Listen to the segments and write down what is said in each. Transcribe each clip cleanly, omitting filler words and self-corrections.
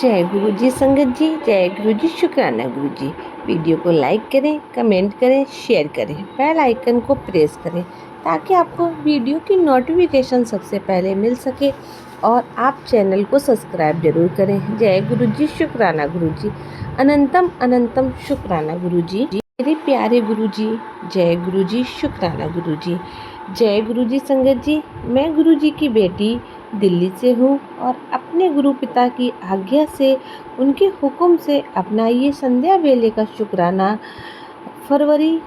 जय गुरु जी संगत जी, जय गुरु जी, शुक्राना गुरु जी। वीडियो को लाइक करें, कमेंट करें, शेयर करें, बेल आइकन को प्रेस करें ताकि आपको वीडियो की नोटिफिकेशन सबसे पहले मिल सके और आप चैनल को सब्सक्राइब जरूर करें। जय गुरु जी, शुक्राना गुरु जी, अनंतम अनंतम शुक्राना गुरु जी। मेरे प्यारे गुरु जी, जय गुरु जी, शुक्राना गुरु जी। जय गुरु जी संगत जी, मैं गुरु जी की बेटी दिल्ली से हूँ और अपने गुरु पिता की आज्ञा से, उनके हुक्म से अपना ये संध्या वेले का शुक्राना फरवरी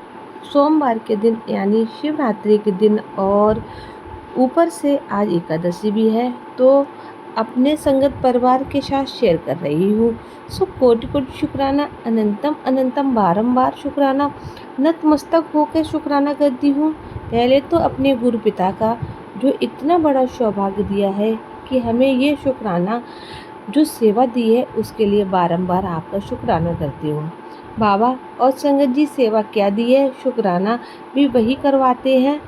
सोमवार के दिन यानी शिवरात्रि के दिन और ऊपर से आज एकादशी भी है तो अपने संगत परिवार के साथ शेयर कर रही हूँ। सो कोटि कोटि शुक्राना, अनंतम अनंतम बारंबार शुक्राना, नतमस्तक होकर शुक्राना करती हूँ। पहले तो अपने गुरु पिता का जो इतना बड़ा सौभाग्य दिया है कि हमें ये शुक्राना जो सेवा दी है उसके लिए बारंबार आपका शुक्राना करती हूँ। बाबा और संगत जी सेवा क्या दी है, शुक्राना भी वही करवाते हैं।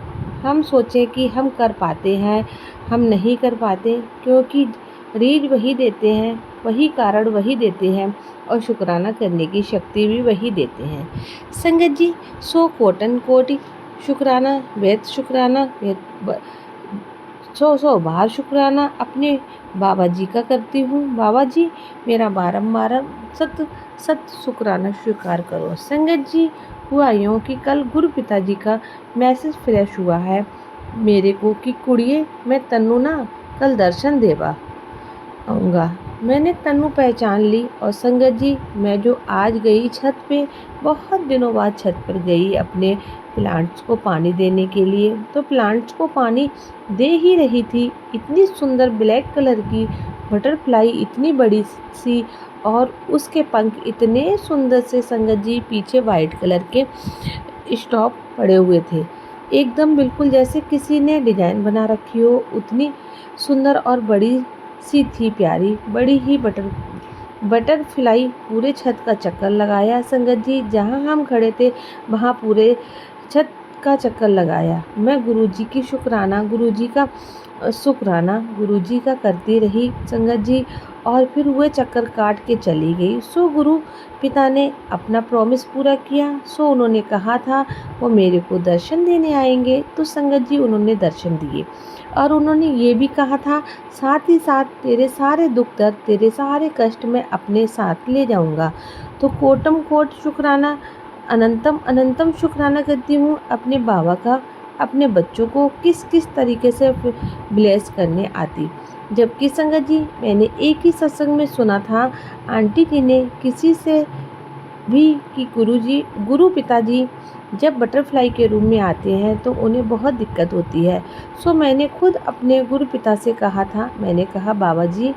हम सोचें कि हम कर पाते हैं, हम नहीं कर पाते क्योंकि रीझ वही देते हैं, वही कारण वही देते हैं और शुक्राना करने की शक्ति भी वही देते हैं। संगत जी सो कोटन कोटि शुक्राना, वेद शुक्राना, वेद सौ बार शुक्राना अपने बाबा जी का करती हूँ। बाबा जी मेरा बारंबार सत सत शुक्राना स्वीकार करो। संगत जी हुआ यूँ कि कल गुरु पिताजी का मैसेज फ्लैश हुआ है मेरे को कि कुड़िए मैं तन्नू ना कल दर्शन देवा आऊँगा। मैंने तन्नू पहचान ली और संगत जी मैं जो आज गई छत पे, बहुत दिनों बाद छत पर गई अपने प्लांट्स को पानी देने के लिए, तो प्लांट्स को पानी दे ही रही थी। इतनी सुंदर ब्लैक कलर की बटरफ्लाई, इतनी बड़ी सी, और उसके पंख इतने सुंदर से संगत जी, पीछे वाइट कलर के स्टॉप पड़े हुए थे, एकदम बिल्कुल जैसे किसी ने डिजाइन बना रखी हो। उतनी सुंदर और बड़ी सी थी, प्यारी बड़ी ही बटरफ्लाई पूरे छत का चक्कर लगाया। संगत जी जहाँ हम खड़े थे वहाँ पूरे छत का चक्कर लगाया। मैं गुरुजी की शुक्राना, गुरुजी का शुक्राना गुरुजी का करती रही संगत जी, और फिर वह चक्कर काट के चली गई। सो गुरु पिता ने अपना प्रॉमिस पूरा किया। सो उन्होंने कहा था वो मेरे को दर्शन देने आएंगे, तो संगत जी उन्होंने दर्शन दिए और उन्होंने ये भी कहा था साथ ही साथ तेरे सारे दुख दर्द, तेरे सारे कष्ट मैं अपने साथ ले जाऊंगा। तो कोटम कोट शुक्राना, अनंतम अनंतम शुक्राना करती हूँ अपने बाबा का, अपने बच्चों को किस किस तरीके से ब्लेस करने आती। जबकि संगत जी मैंने एक ही सत्संग में सुना था, आंटी जी ने किसी से भी कि गुरु पिताजी जब बटरफ्लाई के रूम में आते हैं तो उन्हें बहुत दिक्कत होती है। सो मैंने खुद अपने गुरु पिता से कहा था, मैंने कहा बाबा जी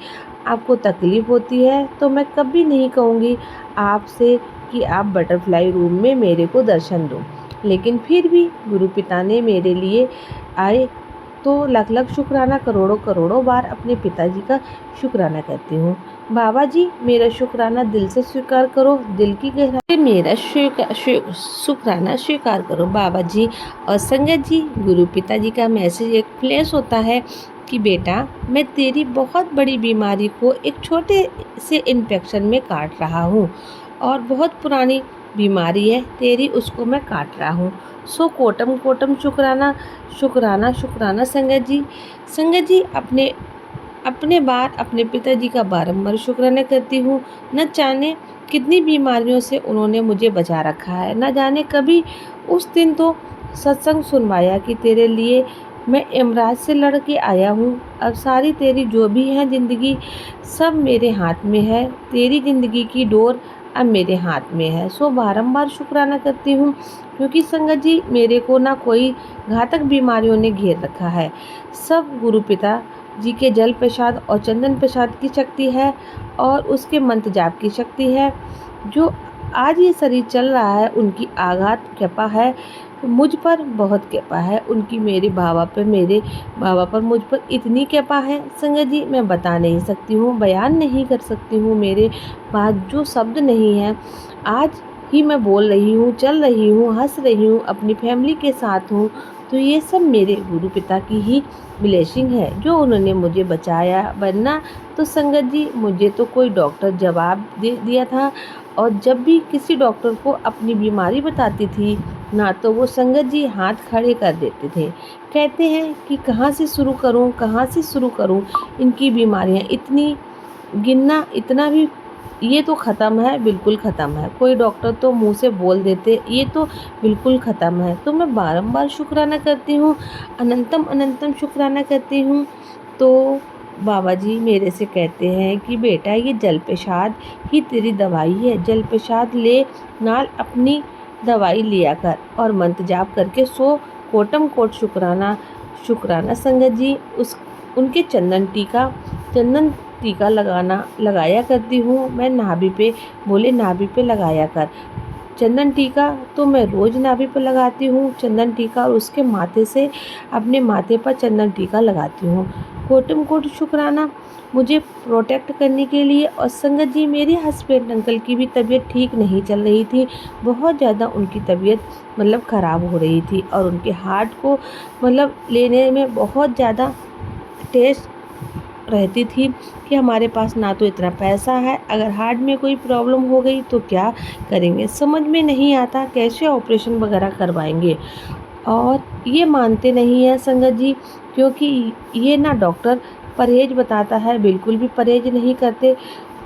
आपको तकलीफ़ होती है तो मैं कभी नहीं कहूँगी आपसे कि आप बटरफ्लाई रूम में मेरे को दर्शन दो, लेकिन फिर भी गुरु पिता ने मेरे लिए आए तो लाख लाख शुक्राना, करोड़ों करोड़ों बार अपने पिताजी का शुक्राना करती हूँ। बाबा जी मेरा शुक्राना दिल से स्वीकार करो, दिल की गहराई से मेरा शुक्राना स्वीकार करो बाबा जी। और संगत जी गुरु पिताजी का मैसेज एक फ्लैश होता है कि बेटा मैं तेरी बहुत बड़ी बीमारी को एक छोटे से इन्फेक्शन में काट रहा हूँ और बहुत पुरानी बीमारी है तेरी, उसको मैं काट रहा हूँ। सो कोटम कोटम शुक्राना शुक्राना शुक्राना संगत जी। संगत जी अपने बार अपने पिताजी का बारंबार शुक्राना करती हूँ। न जाने कितनी बीमारियों से उन्होंने मुझे बचा रखा है, न जाने कभी उस दिन तो सत्संग सुनवाया कि तेरे लिए मैं यमराज से लड़ के आया हूँ, अब सारी तेरी जो भी है ज़िंदगी सब मेरे हाथ में है, तेरी ज़िंदगी की डोर अब मेरे हाथ में है। सो बारंबार शुक्राना करती हूँ क्योंकि संगत जी मेरे को ना कोई घातक बीमारियों ने घेर रखा है, सब गुरु पिता जी के जल प्रसाद और चंदन प्रसाद की शक्ति है और उसके मंत्र जाप की शक्ति है। जो आज ये शरीर चल रहा है उनकी आघात कृपा है, मुझ पर बहुत कृपा है उनकी, मेरे बाबा पर मुझ पर इतनी कृपा है संगत जी मैं बता नहीं सकती हूँ, बयान नहीं कर सकती हूँ, मेरे पास जो शब्द नहीं है। आज ही मैं बोल रही हूँ, चल रही हूँ, हंस रही हूँ, अपनी फैमिली के साथ हूँ, तो ये सब मेरे गुरु पिता की ही ब्लेसिंग है जो उन्होंने मुझे बचाया, वरना तो संगत जी मुझे तो कोई डॉक्टर जवाब दे दिया था। और जब भी किसी डॉक्टर को अपनी बीमारी बताती थी ना, तो वो संगत जी हाथ खड़े कर देते थे। कहते हैं कि कहाँ से शुरू करूँ, कहाँ से शुरू करूँ, इनकी बीमारियाँ इतनी, गिनना इतना भी, ये तो ख़त्म है, बिल्कुल ख़त्म है। कोई डॉक्टर तो मुँह से बोल देते ये तो बिल्कुल ख़त्म है। तो मैं बारंबार शुक्राना करती हूँ, अनंतम अनंतम शुक्राना करती हूँ। तो बाबा जी मेरे से कहते हैं कि बेटा ये जल प्रसाद ही तेरी दवाई है, जल प्रसाद ले नाल अपनी दवाई लिया कर और मंत्र जाप करके सो। कोटम कोट शुक्राना शुक्राना संगत जी। उस उनके चंदन टीका लगाया करती हूँ मैं नाभि पे। बोले नाभि पे लगाया कर चंदन टीका, तो मैं रोज़ नाभि पे लगाती हूँ चंदन टीका, और उसके माथे से अपने माथे पर चंदन टीका लगाती हूँ। कोटम कोट शुक्राना मुझे प्रोटेक्ट करने के लिए। और संगत जी मेरे हस्बैंड अंकल की भी तबीयत ठीक नहीं चल रही थी, बहुत ज़्यादा उनकी तबीयत मतलब ख़राब हो रही थी, और उनके हार्ट को मतलब लेने में बहुत ज़्यादा टेस्ट रहती थी कि हमारे पास ना तो इतना पैसा है, अगर हार्ट में कोई प्रॉब्लम हो गई तो क्या करेंगे, समझ में नहीं आता कैसे ऑपरेशन वगैरह करवाएंगे। और ये मानते नहीं हैं संगत जी, क्योंकि ये ना डॉक्टर परहेज बताता है, बिल्कुल भी परहेज नहीं करते।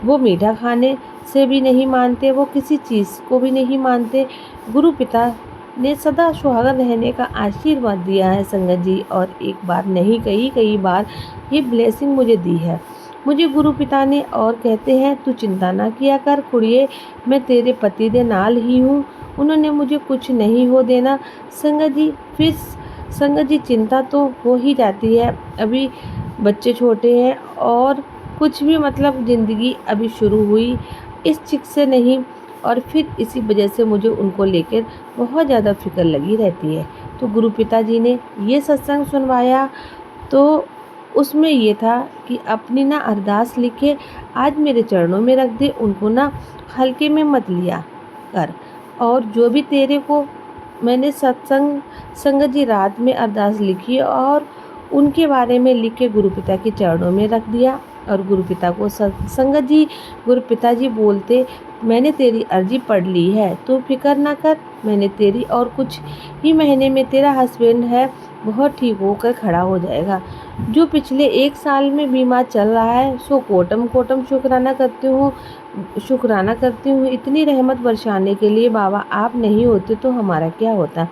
वो मीठा खाने से भी नहीं मानते, वो किसी चीज़ को भी नहीं मानते। गुरु पिता ने सदा सुहागन रहने का आशीर्वाद दिया है संगत जी, और एक बार नहीं कई बार ये ब्लेसिंग मुझे दी है मुझे गुरु पिता ने। और कहते हैं तू चिंता ना किया कर कुड़िए, मैं तेरे पति दे नाल ही हूँ, उन्होंने मुझे कुछ नहीं हो देना। संगत जी फिर संगत जी चिंता तो हो ही जाती है, अभी बच्चे छोटे हैं और कुछ भी मतलब ज़िंदगी अभी शुरू हुई इस चिक से नहीं, और फिर इसी वजह से मुझे उनको लेकर बहुत ज़्यादा फिक्र लगी रहती है। तो गुरु पिताजी ने ये सत्संग सुनवाया, तो उसमें ये था कि अपनी ना अरदास लिखे आज मेरे चरणों में रख दे, उनको ना हल्के में मत लिया कर। और जो भी तेरे को मैंने सत्संग संगत जी रात में अरदास लिखी और उनके बारे में लिख के गुरु पिता के चरणों में रख दिया। और गुरु पिता को संगत जी गुरु पिताजी बोलते मैंने तेरी अर्जी पढ़ ली है, तू फिक्र ना कर, मैंने तेरी और कुछ ही महीने में तेरा हस्बैंड है बहुत ठीक होकर खड़ा हो जाएगा। जो पिछले 1 साल में बीमार चल रहा है सो कोटम कोटम शुक्राना करती हूँ इतनी रहमत बरसाने के लिए। बाबा आप नहीं होते तो हमारा क्या होता।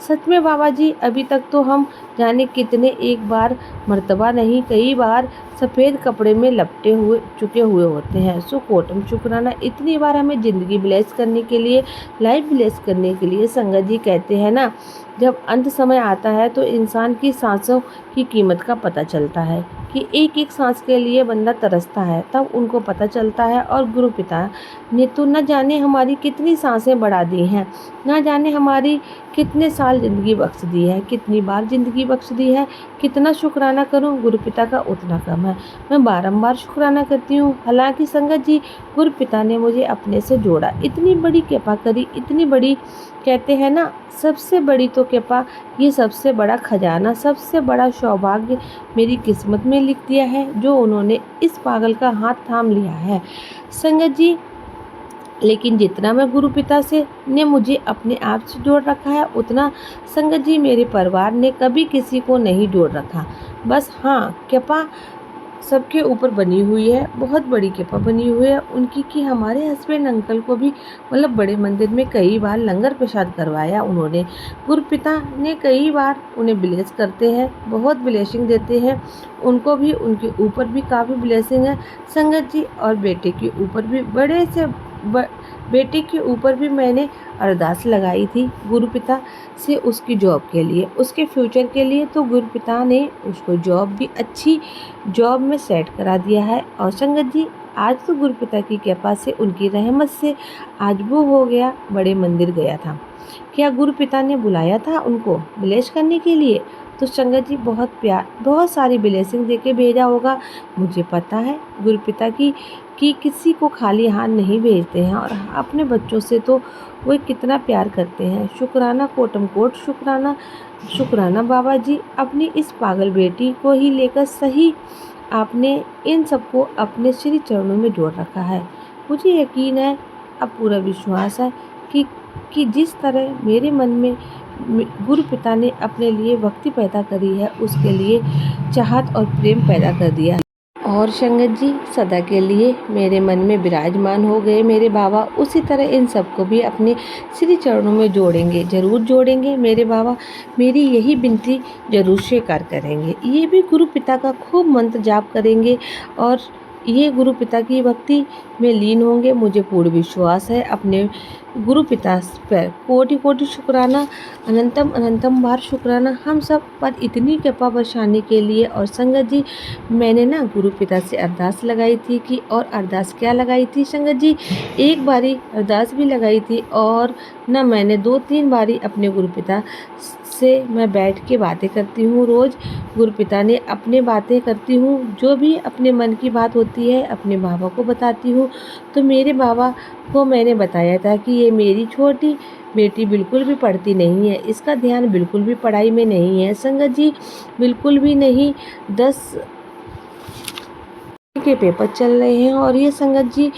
सच में बाबा जी अभी तक तो हम जाने कितने एक बार मर्तबा नहीं कई बार सफ़ेद कपड़े में लपटे हुए चुके हुए होते हैं। सो कोटम शुक्राना इतनी बार हमें ज़िंदगी ब्लेस करने के लिए, लाइफ ब्लेस करने के लिए। संगत जी कहते हैं ना, जब अंत समय आता है तो इंसान की सांसों की कीमत का पता चलता है कि एक एक सांस के लिए बंदा तरसता है, तब उनको पता चलता है। और गुरु पिता ने तो न जाने हमारी कितनी सांसें बढ़ा दी हैं, ना जाने हमारी कितने साल ज़िंदगी बख्श दी है, कितनी बार ज़िंदगी बख्श दी है। कितना शुक्राना करूं गुरु पिता का उतना कम है, मैं बारंबार शुक्राना करती हूँ। हालांकि संगत जी गुरु पिता ने मुझे अपने से जोड़ा, इतनी बड़ी कृपा करी, इतनी बड़ी, कहते हैं ना सबसे बड़ी तो कृपा, ये सबसे बड़ा खजाना, सबसे बड़ा सौभाग्य मेरी किस्मत में लिख दिया है जो उन्होंने इस पागल का हाथ थाम लिया है संगत जी। लेकिन जितना मैं गुरु पिता से ने मुझे अपने आप से जोड़ रखा है, उतना संगत जी मेरे परिवार ने कभी किसी को नहीं जोड़ रखा। बस हाँ, कृपा सबके ऊपर बनी हुई है, बहुत बड़ी कृपा बनी हुई है उनकी कि हमारे हस्बैंड अंकल को भी मतलब बड़े मंदिर में कई बार लंगर प्रसाद करवाया उन्होंने। गुरु पिता ने कई बार उन्हें ब्लेस करते हैं, बहुत ब्लेसिंग देते हैं उनको भी, उनके ऊपर भी काफ़ी ब्लेसिंग है संगत जी। और बेटे के ऊपर भी बेटे के ऊपर भी मैंने अरदास लगाई थी गुरु पिता से उसकी जॉब के लिए, उसके फ्यूचर के लिए। तो गुरु पिता ने उसको जॉब भी अच्छी जॉब में सेट करा दिया है। और संगत जी आज तो गुरु पिता की कृपा से, उनकी रहमत से आज वो हो गया, बड़े मंदिर गया था। क्या गुरु पिता ने बुलाया था उनको ब्लेस करने के लिए? तो संगत जी बहुत प्यार, बहुत सारी ब्लेसिंग दे के भेजा होगा। मुझे पता है गुरुपिता की कि किसी को खाली हाथ नहीं भेजते हैं, और अपने बच्चों से तो वो कितना प्यार करते हैं। शुक्राना कोटम कोट शुक्राना, शुक्राना बाबा जी, अपनी इस पागल बेटी को ही लेकर सही आपने इन सबको अपने श्री चरणों में जोड़ रखा है। मुझे यकीन है, अब पूरा विश्वास है कि जिस तरह मेरे मन में गुरु पिता ने अपने लिए भक्ति पैदा करी है, उसके लिए चाहत और प्रेम पैदा कर दिया है। और संगत जी सदा के लिए मेरे मन में विराजमान हो गए मेरे बाबा, उसी तरह इन सबको भी अपने श्री चरणों में जोड़ेंगे, ज़रूर जोड़ेंगे मेरे बाबा। मेरी यही विनती ज़रूर स्वीकार करेंगे। ये भी गुरु पिता का खूब मंत्र जाप करेंगे और ये गुरु पिता की भक्ति में लीन होंगे। मुझे पूर्ण विश्वास है अपने गुरु पिता पर। कोटि कोटि शुक्राना, अनंतम अनंतम बार शुक्राना हम सब पर इतनी कृपा बरसाने के लिए। और संगत जी मैंने ना गुरु पिता से अरदास लगाई थी कि, और अरदास क्या लगाई थी संगत जी, एक बारी अरदास भी लगाई थी और ना मैंने 2-3 बारी अपने गुरु पिता से मैं बैठ के बातें करती हूँ। रोज़ गुरु पिता ने अपने बातें करती हूँ, जो भी अपने मन की बात होती है अपने बाबा को बताती हूँ। तो मेरे बाबा को मैंने बताया था कि ये मेरी छोटी बेटी बिल्कुल भी पढ़ती नहीं है, इसका ध्यान बिल्कुल भी पढ़ाई में नहीं है संगत जी, बिल्कुल भी नहीं। 10 के पेपर चल रहे हैं और ये संगत जी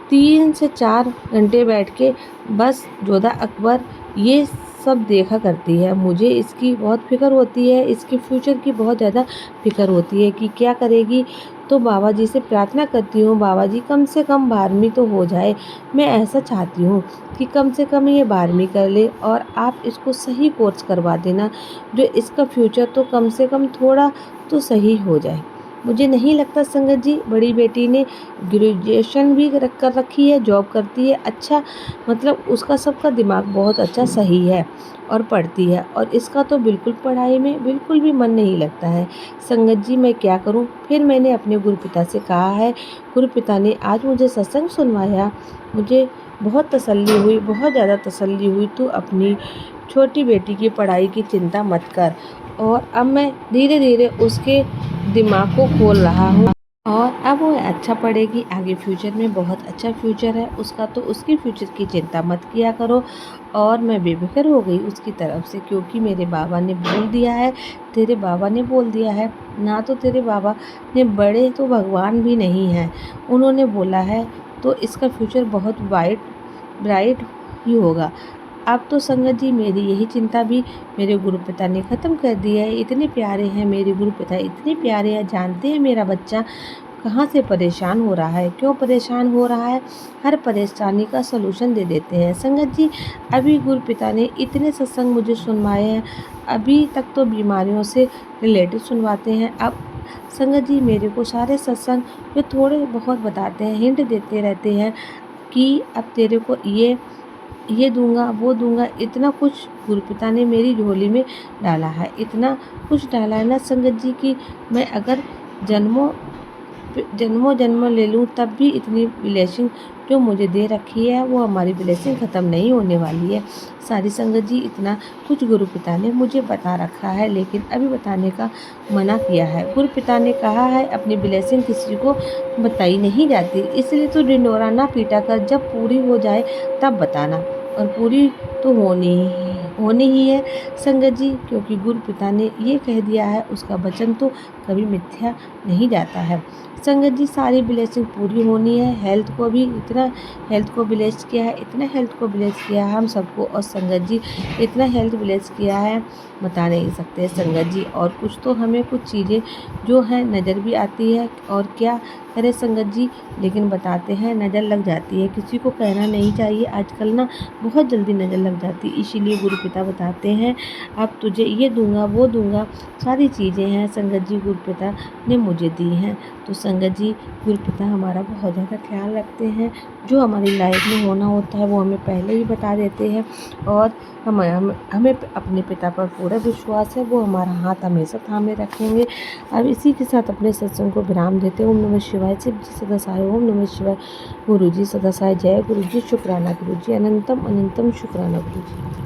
3 से 4 घंटे बैठ के बस जोधा अकबर ये सब देखा करती है। मुझे इसकी बहुत फ़िक्र होती है, इसके फ्यूचर की बहुत ज़्यादा फ़िक्र होती है कि क्या करेगी। तो बाबा जी से प्रार्थना करती हूँ, बाबा जी कम से कम 12वीं तो हो जाए। मैं ऐसा चाहती हूँ कि कम से कम ये 12वीं कर ले और आप इसको सही कोर्स करवा देना, जो इसका फ्यूचर तो कम से कम थोड़ा तो सही हो जाए। मुझे नहीं लगता संगत जी बड़ी बेटी ने ग्रेजुएशन भी कर रखी है, जॉब करती है, अच्छा मतलब उसका सबका दिमाग बहुत अच्छा सही है और पढ़ती है, और इसका तो बिल्कुल पढ़ाई में बिल्कुल भी मन नहीं लगता है। संगत जी मैं क्या करूं। फिर मैंने अपने गुरुपिता से कहा है, गुरुपिता ने आज मुझे सत्संग सुनवाया, मुझे बहुत तसल्ली हुई, बहुत ज़्यादा तसल्ली हुई। तू अपनी छोटी बेटी की पढ़ाई की चिंता मत कर। और अब मैं धीरे धीरे उसके दिमाग को खोल रहा हूँ, और अब वो अच्छा पढ़ेगी, आगे फ्यूचर में बहुत अच्छा फ्यूचर है उसका, तो उसकी फ्यूचर की चिंता मत किया करो। और मैं बेफिक्र हो गई उसकी तरफ से, क्योंकि मेरे बाबा ने बोल दिया है, तेरे बाबा ने बोल दिया है ना, तो तेरे बाबा ने बड़े तो भगवान भी नहीं हैं, उन्होंने बोला है तो इसका फ्यूचर बहुत ब्राइट ही होगा। अब तो संगत जी मेरी यही चिंता भी मेरे गुरुपिता ने ख़त्म कर दी है। इतने प्यारे हैं मेरे गुरुपिता, इतने प्यारे हैं, जानते हैं मेरा बच्चा कहाँ से परेशान हो रहा है, क्यों परेशान हो रहा है, हर परेशानी का सलूशन दे देते हैं संगत जी। अभी गुरुपिता ने इतने सत्संग मुझे सुनवाए हैं, अभी तक तो बीमारियों से रिलेटेड सुनवाते हैं। अब संगत जी मेरे को सारे सत्संग जो थोड़े बहुत बताते हैं, हिंट देते रहते हैं कि अब तेरे को ये दूंगा वो दूंगा, इतना कुछ गुरुपिता ने मेरी झोली में डाला है, इतना कुछ डाला है ना संगत जी कि मैं अगर जन्मों जन्मों ले लूँ तब भी इतनी ब्लेसिंग जो मुझे दे रखी है वो हमारी ब्लेसिंग ख़त्म नहीं होने वाली है सारी संगत जी। इतना कुछ गुरुपिता ने मुझे बता रखा है, लेकिन अभी बताने का मना किया है। गुरुपिता ने कहा है अपनी ब्लेसिंग किसी को बताई नहीं जाती, इसलिए तो ढिंढोरा ना पीटा कर, जब पूरी हो जाए तब बताना, और पूरी तो होनी ही है संगत जी, क्योंकि गुरुपिता ने ये कह दिया है, उसका वचन तो कभी मिथ्या नहीं जाता है संगत जी। सारी ब्लेसिंग पूरी होनी है। हेल्थ को भी इतना हेल्थ को ब्लेस किया है, इतना हेल्थ को ब्लेस किया है हम सबको, और संगत जी इतना हेल्थ ब्लेस किया है बता नहीं सकते संगत जी। और कुछ तो हमें कुछ चीज़ें जो हैं नज़र भी आती है, और क्या करे संगत जी, लेकिन बताते हैं नज़र लग जाती है, किसी को कहना नहीं चाहिए आजकल ना, बहुत जल्दी नज़र लग जाती है। इसीलिए गुरुपिता बताते हैं अब तुझे ये दूंगा वो दूंगा, सारी चीज़ें हैं संगत जी गुरुपिता ने मुझे दी हैं। तो संगत जी गुरुपिता हमारा बहुत ज़्यादा ख्याल रखते हैं, जो हमारी लाइफ में होना होता है वो हमें पहले ही बता देते हैं, और हमें अपने पिता पर पूरा विश्वास है, वो हमारा हाथ हमेशा थामे रखेंगे। अब इसी के साथ अपने सत्संग को विराम देते हैं। ओम नमः शिवाय, शिव जी सदा साई, ओम नमः शिवाय, गुरु जी सदा साई, जय गुरु जी, शुक्राना गुरु जी, अनंतम अनंतम शुक्राना गुरु जी।